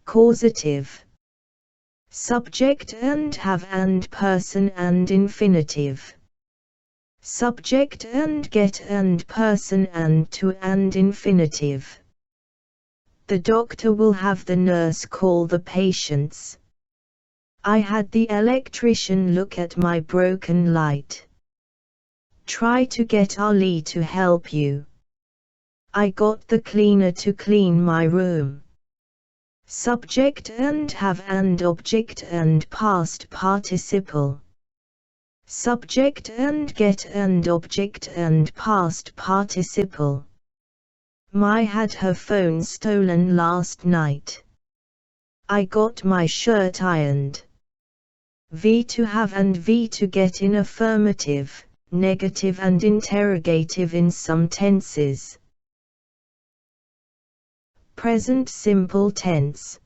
causative. Subject and have and person and infinitive. Subject and get and person and to and infinitive. The doctor will have the nurse call the patients. I had the electrician look at my broken light. Try to get Ali to help you. I got the cleaner to clean my room. Subject and have and object and past participle. Subject and get and object and past participle. My had her phone stolen last night. I got my shirt ironed. V to have and V to get in affirmative, negative and interrogative in some tenses. Present simple tense.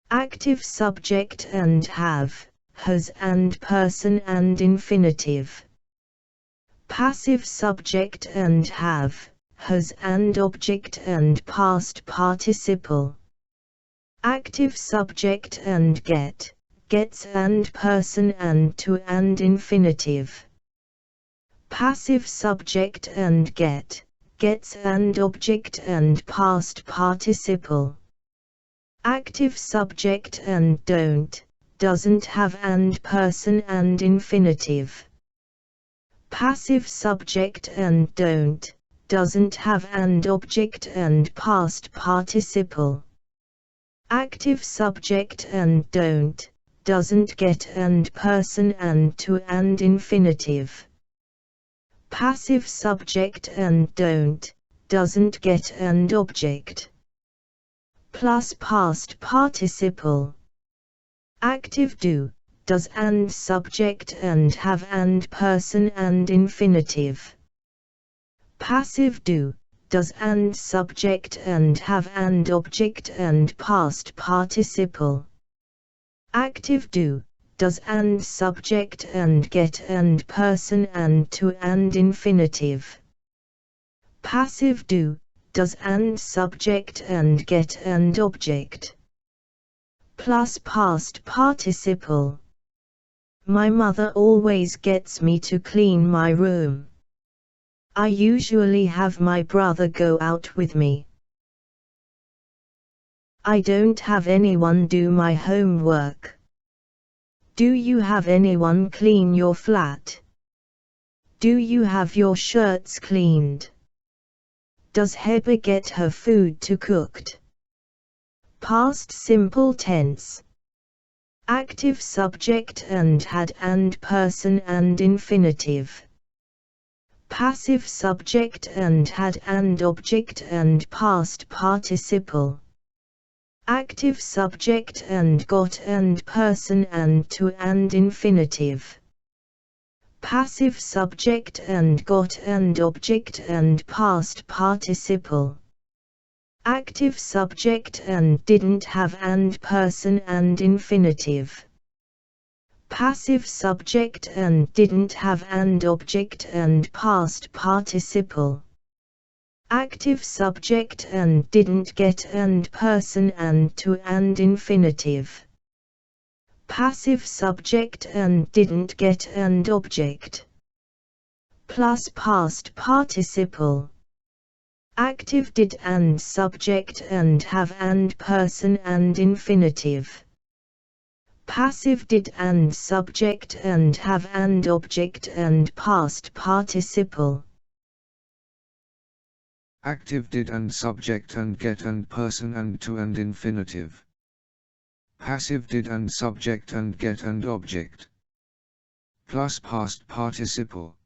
Active subject and have, has and person and infinitive. Passive subject and have, has and object and past participle. Active subject and get, gets and person and to and infinitive. Passive subject and get, gets and object and past participle. Active subject and don't, doesn't have and person and infinitive. Passive subject and don't, doesn't have and object and past participle. Active subject and don't, doesn't get and person and to and infinitive. Passive subject and don't, doesn't get and object. Plus past participle. Active do, does and subject and have and person and infinitive. Passive do, does and subject and have and object and past participle. Active do, does and subject and get and person and to and infinitive. Passive do, does and subject and get and object. Plus past participle. My mother always gets me to clean my room. I usually have my brother go out with me. I don't have anyone do my homework. Do you have anyone clean your flat? Do you have your shirts cleaned? Does Hebe get her food to cooked? Past simple tense. Active subject and had and person and infinitive. Passive subject and had and object and past participle. Active subject and got and person and to and infinitive. Passive subject and got and object and past participle. Active subject and didn't have and person and infinitive. Passive subject and didn't have and object and past participle. Active subject and didn't get and person and to and infinitive. Passive subject and didn't get and object. Plus past participle. Active did and subject and have and person and infinitive. Passive did and subject and have and object and past participle. Active did and subject and get and person and to and infinitive. Passive did and subject and get and object. Plus past participle.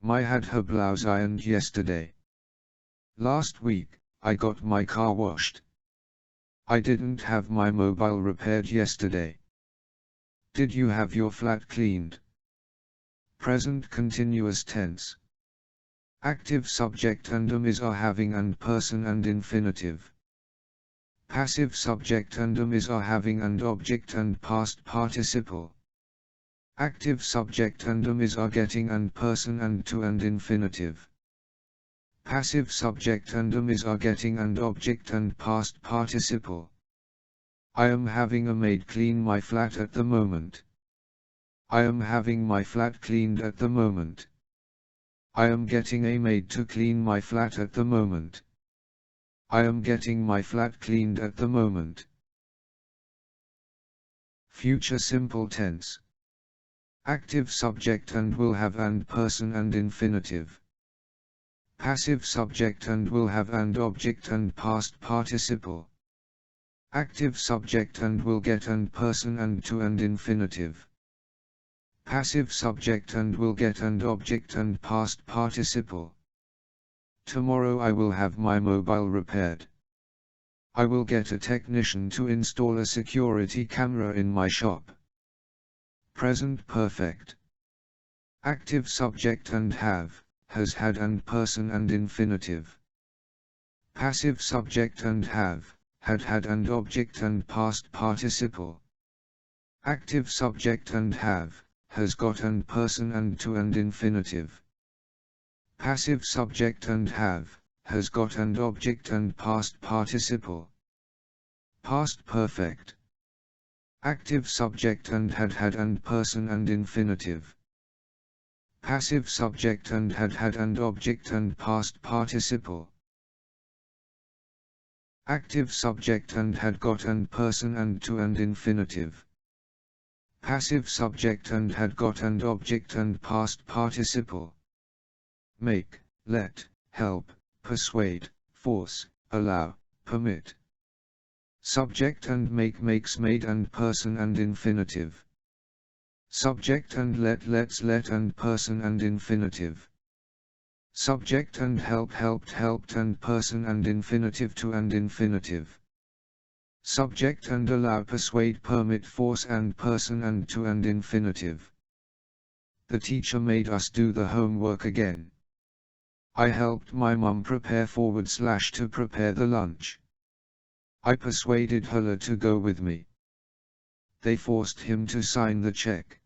My had her blouse ironed yesterday. Last week, I got my car washed. I didn't have my mobile repaired yesterday. Did you have your flat cleaned? Present continuous tense. Active subject and is are having and person and infinitive. Passive subject and is are having and object and past participle. Active subject and is are getting and person and to and infinitive. Passive subject and is are getting and object and past participle. I am having a maid clean my flat at the moment. I am having my flat cleaned at the moment. I am getting a maid to clean my flat at the moment. I am getting my flat cleaned at the moment. Future simple tense. Active subject and will have and person and infinitive. Passive subject and will have and object and past participle. Active subject and will get and person and to and infinitive. Passive subject and will get and object and past participle. Tomorrow I will have my mobile repaired. I will get a technician to install a security camera in my shop. Present perfect. Active subject and have, has had and person and infinitive. Passive subject and have, had and object and past participle. Active subject and have, has got and person and to and infinitive. Passive subject and have, has got and object and past participle. Past perfect. Active subject and had and person and infinitive. Passive subject and had and object and past participle. Active subject and had got and person and to and infinitive. Passive subject and had got and object and past participle. Make, let, help, persuade, force, allow, permit. Subject and make makes made and person and infinitive. Subject and let lets let and person and infinitive. Subject and help helped helped and person and infinitive to and infinitive. Subject and allow persuade permit force and person and to and infinitive. The teacher made us do the homework again. I helped my mum prepare to prepare the lunch. I persuaded Hala to go with me. They forced him to sign the check.